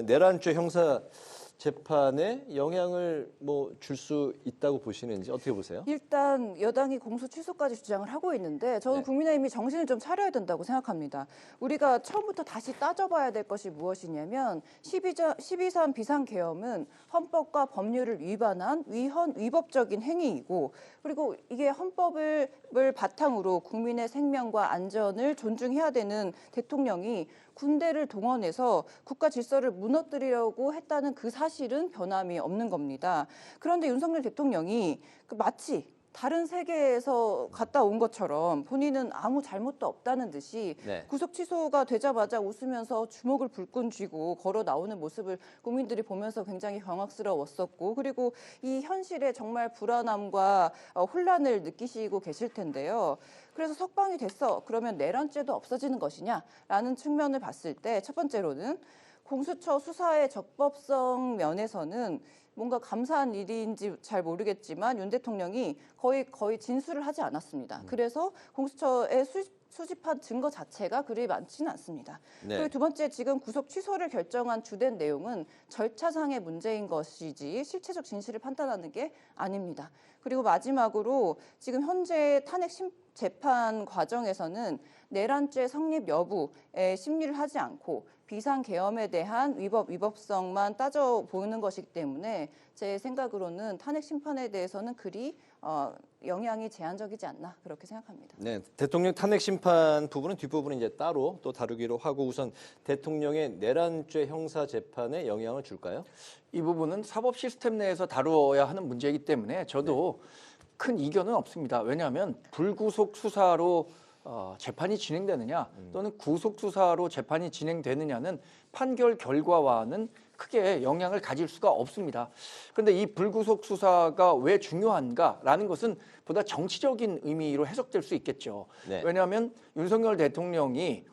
내란죄 형사 재판에 영향을 줄 수 있다고 보시는지 어떻게 보세요? 일단 여당이 공소 취소까지 주장을 하고 있는데 저는 네. 국민의힘이 정신을 좀 차려야 된다고 생각합니다. 우리가 처음부터 다시 따져봐야 될 것이 무엇이냐면 12.3 비상계엄은 헌법과 법률을 위반한 위법적인 행위이고 그리고 이게 헌법을 바탕으로 국민의 생명과 안전을 존중해야 되는 대통령이 군대를 동원해서 국가 질서를 무너뜨리려고 했다는 그 사실은 변함이 없는 겁니다. 그런데 윤석열 대통령이 마치 다른 세계에서 갔다 온 것처럼 본인은 아무 잘못도 없다는 듯이 네. 구속 취소가 되자마자 웃으면서 주먹을 불끈 쥐고 걸어 나오는 모습을 국민들이 보면서 굉장히 경악스러웠었고 그리고 이 현실에 정말 불안함과 혼란을 느끼시고 계실 텐데요. 그래서 석방이 됐어. 그러면 내란죄도 없어지는 것이냐라는 측면을 봤을 때 첫 번째로는 공수처 수사의 적법성 면에서는 뭔가 감사한 일인지 잘 모르겠지만 윤 대통령이 거의 진술을 하지 않았습니다. 그래서 공수처에 수집한 증거 자체가 그리 많지는 않습니다. 네. 그리고 두 번째, 지금 구속 취소를 결정한 주된 내용은 절차상의 문제인 것이지 실체적 진실을 판단하는 게 아닙니다. 그리고 마지막으로 지금 현재 탄핵 재판 과정에서는 내란죄 성립 여부에 심리를 하지 않고 비상계엄에 대한 위법성만 따져보는 것이기 때문에 제 생각으로는 탄핵 심판에 대해서는 그리 영향이 제한적이지 않나 그렇게 생각합니다. 네, 대통령 탄핵 심판 부분은 뒷부분은 이제 따로 또 다루기로 하고 우선 대통령의 내란죄 형사 재판에 영향을 줄까요? 이 부분은 사법 시스템 내에서 다루어야 하는 문제이기 때문에 저도 큰 이견은 없습니다. 왜냐하면 불구속 수사로 재판이 진행되느냐 또는 구속 수사로 재판이 진행되느냐는 판결 결과와는 크게 영향을 가질 수가 없습니다. 그런데 이 불구속 수사가 왜 중요한가라는 것은 보다 정치적인 의미로 해석될 수 있겠죠. 네. 왜냐하면 윤석열 대통령이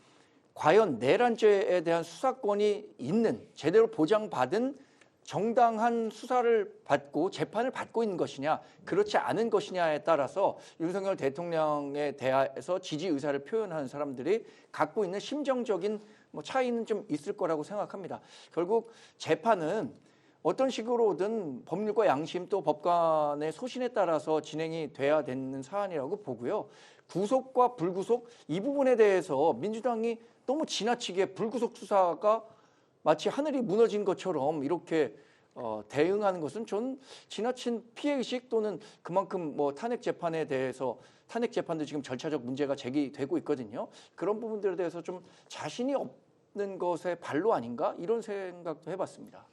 과연 내란죄에 대한 수사권이 있는 제대로 보장받은 정당한 수사를 받고 재판을 받고 있는 것이냐 그렇지 않은 것이냐에 따라서 윤석열 대통령에 대해서 지지 의사를 표현하는 사람들이 갖고 있는 심정적인 차이는 좀 있을 거라고 생각합니다. 결국 재판은 어떤 식으로든 법률과 양심 또 법관의 소신에 따라서 진행이 돼야 되는 사안이라고 보고요. 구속과 불구속 이 부분에 대해서 민주당이 너무 지나치게 불구속 수사가 마치 하늘이 무너진 것처럼 이렇게 대응하는 것은 전 지나친 피해의식 또는 그만큼 탄핵 재판에 대해서 탄핵 재판도 지금 절차적 문제가 제기되고 있거든요. 그런 부분들에 대해서 좀 자신이 없는 것의 발로 아닌가 이런 생각도 해봤습니다.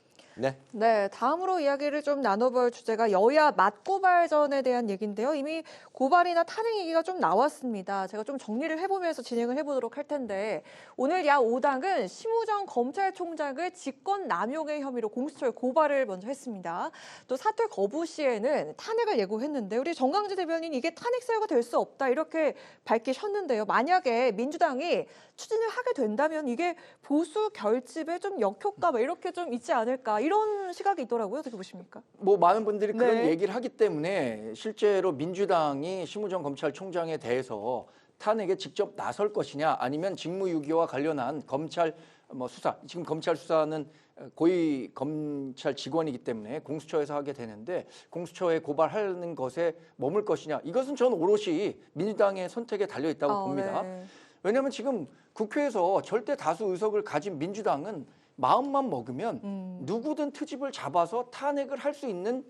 네, 다음으로 이야기를 좀 나눠볼 주제가 여야 맞고발전에 대한 얘기인데요. 이미 고발이나 탄핵 얘기가 좀 나왔습니다. 제가 좀 정리를 해보면서 진행을 해보도록 할 텐데 오늘 야 5당은 심우정 검찰총장을 직권남용의 혐의로 공수처에 고발을 먼저 했습니다. 또 사퇴 거부 시에는 탄핵을 예고했는데 우리 정강지 대변인 이게 탄핵 사유가 될 수 없다 이렇게 밝히셨는데요. 만약에 민주당이 추진을 하게 된다면 이게 보수 결집에 좀 역효과 이렇게 좀 있지 않을까 이런 시각이 있더라고요. 어떻게 보십니까? 많은 분들이 그런 네. 얘기를 하기 때문에 실제로 민주당이 심우정 검찰총장에 대해서 탄핵에 직접 나설 것이냐 아니면 직무유기와 관련한 검찰 수사, 지금 검찰 수사는 고위 검찰 직원이기 때문에 공수처에서 하게 되는데 공수처에 고발하는 것에 머물 것이냐 이것은 저는 오롯이 민주당의 선택에 달려 있다고 봅니다. 네. 왜냐하면 지금 국회에서 절대 다수 의석을 가진 민주당은 마음만 먹으면 누구든 트집을 잡아서 탄핵을 할 수 있는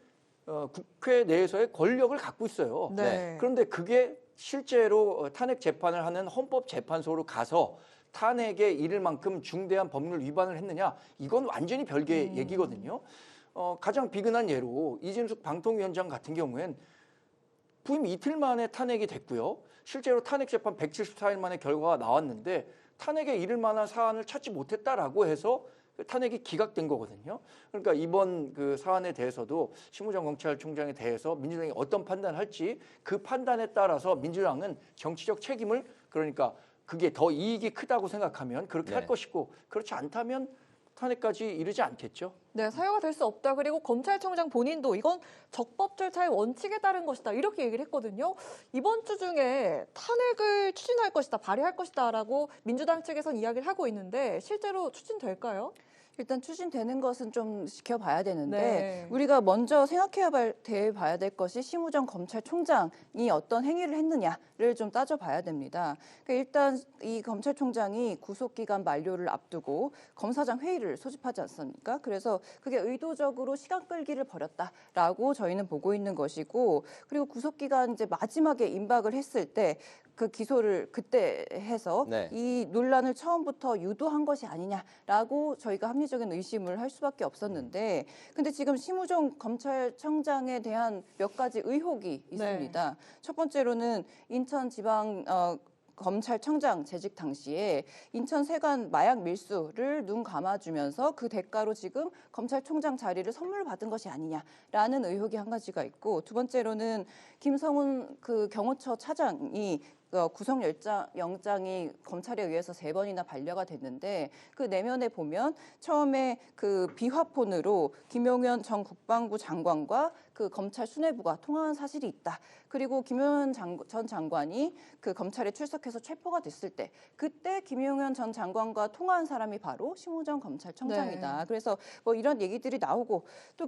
국회 내에서의 권력을 갖고 있어요. 네. 그런데 그게 실제로 탄핵 재판을 하는 헌법재판소로 가서 탄핵에 이를 만큼 중대한 법률 위반을 했느냐 이건 완전히 별개의 얘기거든요. 가장 비근한 예로 이진숙 방통위원장 같은 경우엔 부임 이틀 만에 탄핵이 됐고요. 실제로 탄핵 재판 174일 만에 결과가 나왔는데 탄핵에 이를 만한 사안을 찾지 못했다라고 해서 탄핵이 기각된 거거든요. 그러니까 이번 그 사안에 대해서도 심우정 검찰총장에 대해서 민주당이 어떤 판단을 할지 그 판단에 따라서 민주당은 정치적 책임을 그러니까 그게 더 이익이 크다고 생각하면 그렇게 할 것이고 그렇지 않다면 탄핵까지 이르지 않겠죠. 네, 사유가 될 수 없다. 그리고 검찰총장 본인도 이건 적법 절차의 원칙에 따른 것이다. 이렇게 얘기를 했거든요. 이번 주 중에 탄핵을 추진할 것이다, 발의할 것이다라고 민주당 측에서는 이야기를 하고 있는데 실제로 추진될까요? 일단 추진되는 것은 좀 지켜봐야 되는데 네. 우리가 먼저 생각해야 될 것이 심우정 검찰총장이 어떤 행위를 했느냐를 좀 따져봐야 됩니다. 그러니까 일단 이 검찰총장이 구속기간 만료를 앞두고 검사장 회의를 소집하지 않습니까? 그래서 그게 의도적으로 시간 끌기를 벌였다라고 저희는 보고 있는 것이고 그리고 구속기간 이제 마지막에 임박을 했을 때 그 기소를 그때 해서 이 논란을 처음부터 유도한 것이 아니냐라고 저희가 합리적인 의심을 할 수밖에 없었는데 근데 지금 심우정 검찰청장에 대한 몇 가지 의혹이 있습니다. 첫 번째로는 인천지방 검찰청장 재직 당시에 인천 세관 마약 밀수를 눈 감아주면서 그 대가로 지금 검찰총장 자리를 선물로 받은 것이 아니냐라는 의혹이 한 가지가 있고 두 번째로는 김성훈 그 경호처 차장이 구속영장이 검찰에 의해서 3번이나 반려가 됐는데 그 내면에 보면 처음에 그 비화폰으로 김용현 전 국방부 장관과 그 검찰 수뇌부가 통화한 사실이 있다. 그리고 김용현 전 장관이 그 검찰에 출석해서 체포가 됐을 때 그때 김용현 전 장관과 통화한 사람이 바로 심우정 검찰청장이다. 네. 그래서 뭐 이런 얘기들이 나오고 또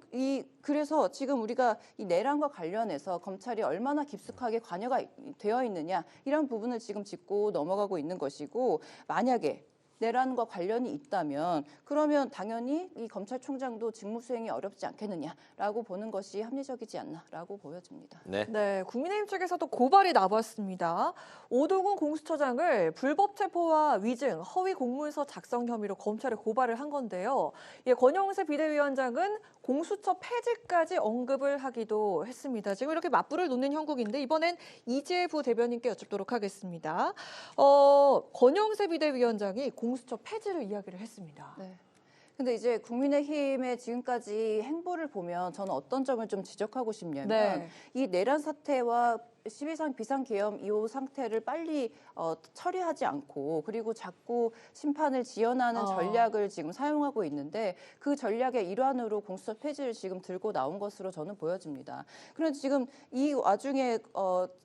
그래서 지금 우리가 이 내란과 관련해서 검찰이 얼마나 깊숙하게 관여가 되어 있느냐 이런 부분을 지금 짚고 넘어가고 있는 것이고 만약에 내란과 관련이 있다면 그러면 당연히 이 검찰총장도 직무 수행이 어렵지 않겠느냐라고 보는 것이 합리적이지 않나라고 보여집니다. 네, 국민의힘 측에서도 고발이 나왔습니다. 오동훈 공수처장을 불법 체포와 위증, 허위 공문서 작성 혐의로 검찰에 고발을 한 건데요. 권영세 비대위원장은 공수처 폐지까지 언급을 하기도 했습니다. 지금 이렇게 맞불을 놓는 형국인데 이번엔 이지혜 부대변인께 여쭙도록 하겠습니다. 권영세 비대위원장이 공수처 폐지를 이야기를 했습니다. 네. 근데 이제 국민의힘의 지금까지 행보를 보면 저는 어떤 점을 좀 지적하고 싶냐면 이 내란 사태와 12상 비상계엄 이후 상태를 빨리 처리하지 않고 그리고 자꾸 심판을 지연하는 전략을 지금 사용하고 있는데 그 전략의 일환으로 공수처 폐지를 지금 들고 나온 것으로 저는 보여집니다. 그런데 지금 이 와중에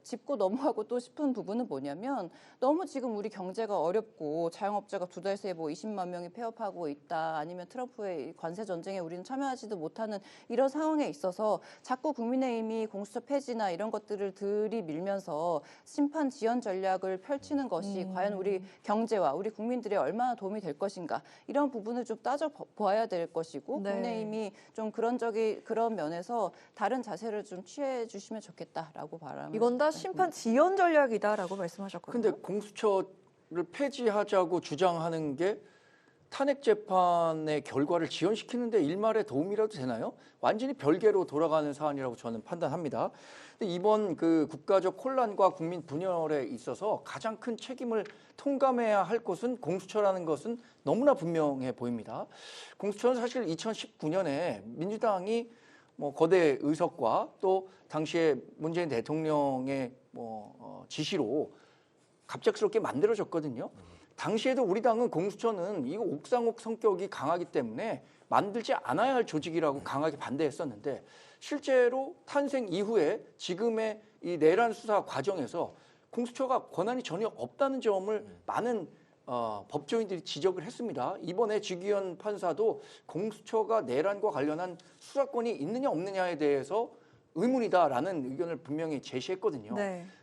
짚고 넘어가고 또 싶은 부분은 뭐냐면 너무 지금 우리 경제가 어렵고 자영업자가 2달 새에 뭐 20만 명이 폐업하고 있다 아니면 트럼프의 관세 전쟁에 우리는 참여하지도 못하는 이런 상황에 있어서 자꾸 국민의힘이 공수처 폐지나 이런 것들을 들이밀면서 심판 지연 전략을 펼치는 것이 과연 우리 경제와 우리 국민들의 얼마나 도움이 될 것인가 이런 부분을 좀 따져봐야 될 것이고 국민의힘이 좀 그런 면에서 다른 자세를 좀 취해 주시면 좋겠다라고 바랍니다. 이건 다 심판 지연 전략이다라고 말씀하셨거든요. 근데 공수처를 폐지하자고 주장하는 게 탄핵 재판의 결과를 지연시키는데 일말의 도움이라도 되나요? 완전히 별개로 돌아가는 사안이라고 저는 판단합니다. 근데 이번 그 국가적 혼란과 국민 분열에 있어서 가장 큰 책임을 통감해야 할 것은 공수처라는 것은 너무나 분명해 보입니다. 공수처는 사실 2019년에 민주당이 뭐 거대 의석과 또 당시에 문재인 대통령의 지시로 갑작스럽게 만들어졌거든요. 당시에도 우리 당은 공수처는 이거 옥상옥 성격이 강하기 때문에 만들지 않아야 할 조직이라고 강하게 반대했었는데 실제로 탄생 이후에 지금의 이 내란 수사 과정에서 공수처가 권한이 전혀 없다는 점을 많은 법조인들이 지적을 했습니다. 이번에 지기현 판사도 공수처가 내란과 관련한 수사권이 있느냐 없느냐에 대해서 의문이다라는 의견을 분명히 제시했거든요.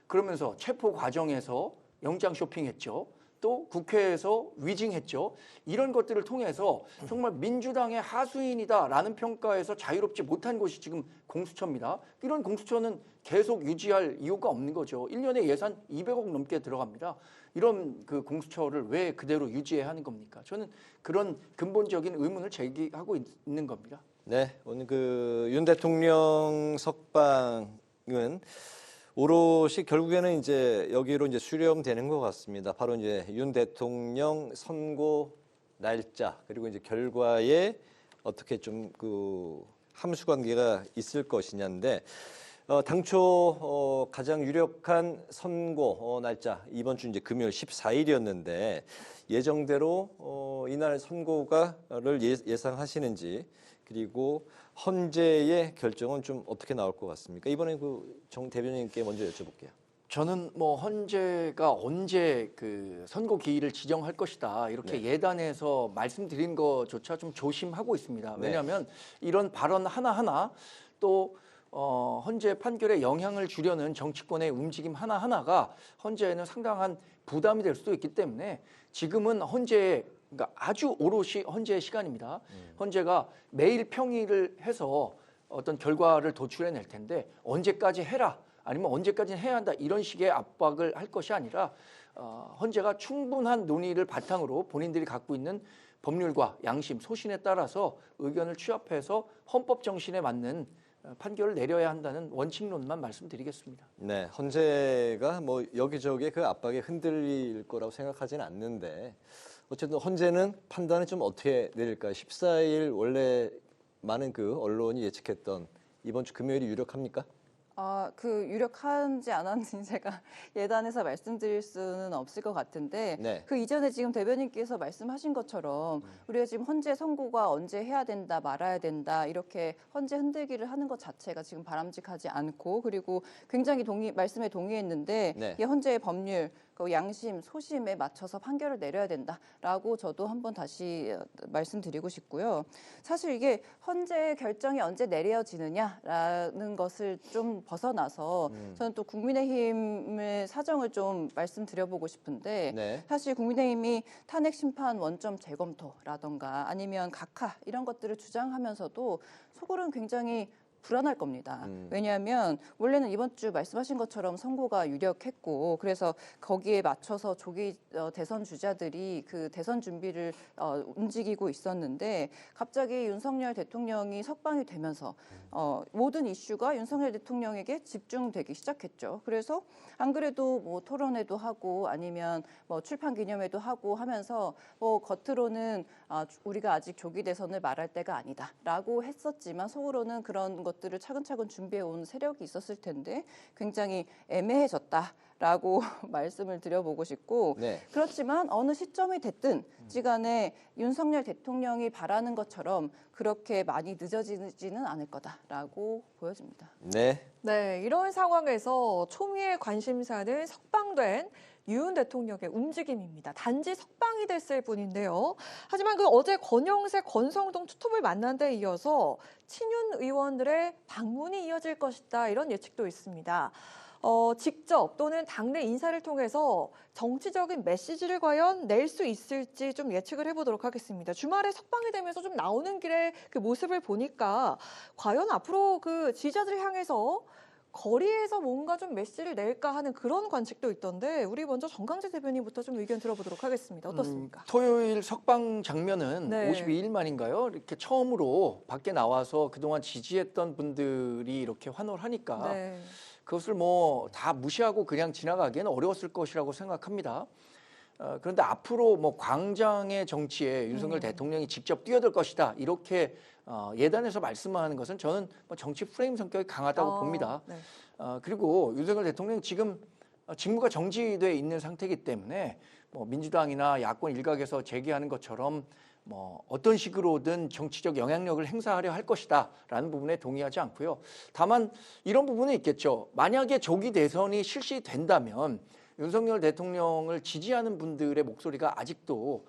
그러면서 체포 과정에서 영장 쇼핑했죠. 또 국회에서 위증했죠. 이런 것들을 통해서 정말 민주당의 하수인이다라는 평가에서 자유롭지 못한 곳이 지금 공수처입니다. 이런 공수처는 계속 유지할 이유가 없는 거죠. 1년에 예산 200억 넘게 들어갑니다. 이런 그 공수처를 왜 그대로 유지해야 하는 겁니까? 저는 그런 근본적인 의문을 제기하고 있는 겁니다. 네, 오늘 그 윤 대통령 석방은 오롯이 결국에는 이제 여기로 이제 수렴되는 것 같습니다. 바로 이제 윤 대통령 선고 날짜 그리고 이제 결과에 어떻게 좀 그 함수 관계가 있을 것이냐인데 당초 가장 유력한 선고 날짜 이번 주 이제 금요일 14일이었는데 예정대로 이날 선고가를 예상하시는지 그리고 헌재의 결정은 좀 어떻게 나올 것 같습니까? 이번에 그 정 대변인께 먼저 여쭤볼게요. 저는 뭐 헌재가 언제 그 선고 기일을 지정할 것이다 이렇게 예단해서 말씀드린 것조차 좀 조심하고 있습니다. 왜냐하면 이런 발언 하나하나 또 헌재 판결에 영향을 주려는 정치권의 움직임 하나하나가 헌재에는 상당한 부담이 될 수도 있기 때문에 지금은 헌재의 그러니까 아주 오롯이 헌재의 시간입니다. 헌재가 매일 평의를 해서 어떤 결과를 도출해낼 텐데 언제까지 해라 아니면 언제까지 해야 한다 이런 식의 압박을 할 것이 아니라 헌재가 충분한 논의를 바탕으로 본인들이 갖고 있는 법률과 양심, 소신에 따라서 의견을 취합해서 헌법 정신에 맞는 판결을 내려야 한다는 원칙론만 말씀드리겠습니다. 네, 헌재가 뭐 여기저기 그 압박에 흔들릴 거라고 생각하지는 않는데 어쨌든 헌재는 판단을 좀 어떻게 내릴까요? 14일 원래 많은 그 언론이 예측했던 이번 주 금요일이 유력합니까? 그 유력한지 안 한지 제가 예단해서 말씀드릴 수는 없을 것 같은데 네. 그 이전에 지금 대변인께서 말씀하신 것처럼 우리가 지금 헌재 선고가 언제 해야 된다 말아야 된다 이렇게 헌재 흔들기를 하는 것 자체가 지금 바람직하지 않고 그리고 굉장히 말씀에 동의했는데 네. 이 헌재의 법률 그 양심, 소심에 맞춰서 판결을 내려야 된다라고 저도 한번 다시 말씀드리고 싶고요. 사실 이게 헌재 결정이 언제 내려지느냐라는 것을 좀 벗어나서 저는 또 국민의힘의 사정을 좀 말씀드려보고 싶은데 네. 사실 국민의힘이 탄핵 심판 원점 재검토라던가 아니면 각하 이런 것들을 주장하면서도 속으로는 굉장히 불안할 겁니다. 왜냐하면 원래는 이번 주 말씀하신 것처럼 선고가 유력했고 그래서 거기에 맞춰서 조기 대선 주자들이 그 대선 준비를 움직이고 있었는데 갑자기 윤석열 대통령이 석방이 되면서 모든 이슈가 윤석열 대통령에게 집중되기 시작했죠. 그래서 안 그래도 뭐 토론회도 하고 아니면 뭐 출판 기념회도 하고 하면서 뭐 겉으로는 우리가 아직 조기 대선을 말할 때가 아니다라고 했었지만 속으로는 그런 것들을 차근차근 준비해 온 세력이 있었을 텐데 굉장히 애매해졌다라고 말씀을 드려보고 싶고 네. 그렇지만 어느 시점이 됐든 지간에 윤석열 대통령이 바라는 것처럼 그렇게 많이 늦어지지는 않을 거다라고 보여집니다. 네. 네, 이런 상황에서 초미의 관심사는 석방된 윤 대통령의 움직임입니다. 단지 석방이 됐을 뿐인데요. 하지만 그 어제 권영세, 권성동 투톱을 만난 데 이어서 친윤 의원들의 방문이 이어질 것이다 이런 예측도 있습니다. 직접 또는 당내 인사를 통해서 정치적인 메시지를 과연 낼 수 있을지 좀 예측을 해보도록 하겠습니다. 주말에 석방이 되면서 좀 나오는 길에 그 모습을 보니까 과연 앞으로 그 지지자들을 향해서 거리에서 뭔가 좀 메시지를 낼까 하는 그런 관측도 있던데 우리 먼저 정강재 대변인부터 좀 의견 들어보도록 하겠습니다. 어떻습니까? 토요일 석방 장면은 네. 52일 만인가요? 이렇게 처음으로 밖에 나와서 그동안 지지했던 분들이 이렇게 환호를 하니까 네. 그것을 뭐 다 무시하고 그냥 지나가기에는 어려웠을 것이라고 생각합니다. 그런데 앞으로 뭐 광장의 정치에 윤석열 대통령이 직접 뛰어들 것이다 이렇게 예단해서 말씀하는 것은 저는 뭐 정치 프레임 성격이 강하다고 봅니다. 네. 그리고 윤석열 대통령이 지금 직무가 정지돼 있는 상태이기 때문에 뭐 민주당이나 야권 일각에서 제기하는 것처럼 뭐 어떤 식으로든 정치적 영향력을 행사하려 할 것이다라는 부분에 동의하지 않고요. 다만 이런 부분은 있겠죠. 만약에 조기 대선이 실시된다면 윤석열 대통령을 지지하는 분들의 목소리가 아직도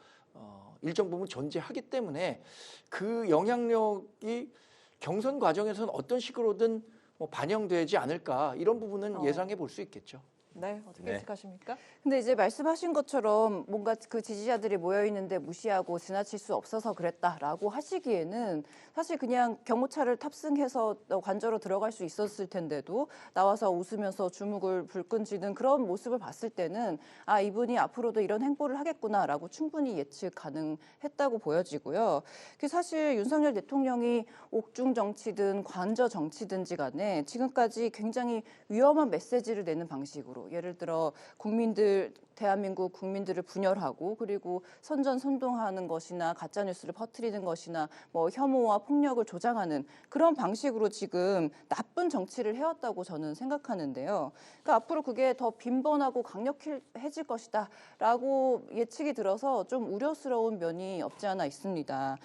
일정 부분 존재하기 때문에 그 영향력이 경선 과정에서는 어떤 식으로든 뭐 반영되지 않을까 이런 부분은 예상해 볼 수 있겠죠. 네, 어떻게 예측하십니까? 근데 이제 말씀하신 것처럼 뭔가 그 지지자들이 모여 있는데 무시하고 지나칠 수 없어서 그랬다라고 하시기에는 사실 그냥 경호차를 탑승해서 관저로 들어갈 수 있었을 텐데도 나와서 웃으면서 주먹을 불끈 쥐는 그런 모습을 봤을 때는 아 이분이 앞으로도 이런 행보를 하겠구나라고 충분히 예측 가능했다고 보여지고요. 그 사실 윤석열 대통령이 옥중 정치든 관저 정치든지 간에 지금까지 굉장히 위험한 메시지를 내는 방식으로 예를 들어 대한민국 국민들을 분열하고 그리고 선전선동하는 것이나 가짜뉴스를 퍼뜨리는 것이나 뭐 혐오와 폭력을 조장하는 그런 방식으로 지금 나쁜 정치를 해왔다고 저는 생각하는데요. 그러니까 앞으로 그게 더 빈번하고 강력해질 것이다라고 예측이 들어서 좀 우려스러운 면이 없지 않아 있습니다.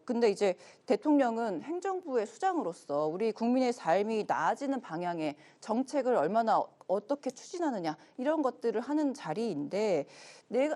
근데 이제 대통령은 행정부의 수장으로서 우리 국민의 삶이 나아지는 방향의 정책을 얼마나 어떻게 추진하느냐 이런 것들을 하는 자리인데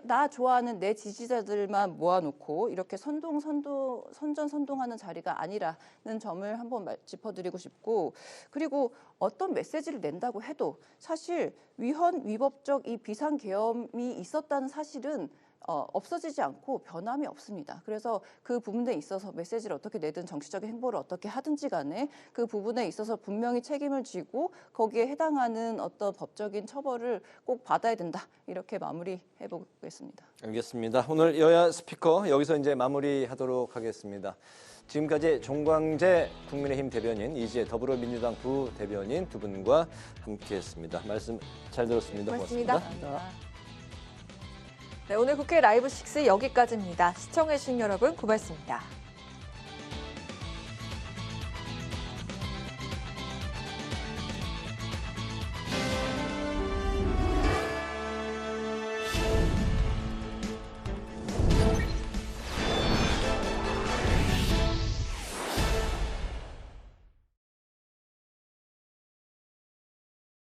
나 좋아하는 내 지지자들만 모아놓고 이렇게 선전선동하는 자리가 아니라는 점을 한번 짚어드리고 싶고 그리고 어떤 메시지를 낸다고 해도 사실 위헌위법적 이 비상계엄이 있었다는 사실은 없어지지 않고 변함이 없습니다. 그래서 그 부분에 있어서 메시지를 어떻게 내든 정치적인 행보를 어떻게 하든지 간에 그 부분에 있어서 분명히 책임을 지고 거기에 해당하는 어떤 법적인 처벌을 꼭 받아야 된다. 이렇게 마무리해 보겠습니다. 알겠습니다. 오늘 여야 스피커 여기서 이제 마무리하도록 하겠습니다. 지금까지 정광재 국민의힘 대변인, 이지혜 더불어민주당 부대변인 두 분과 함께했습니다. 말씀 잘 들었습니다. 고맙습니다. 네, 오늘 국회 라이브 6 여기까지입니다. 시청해주신 여러분 고맙습니다.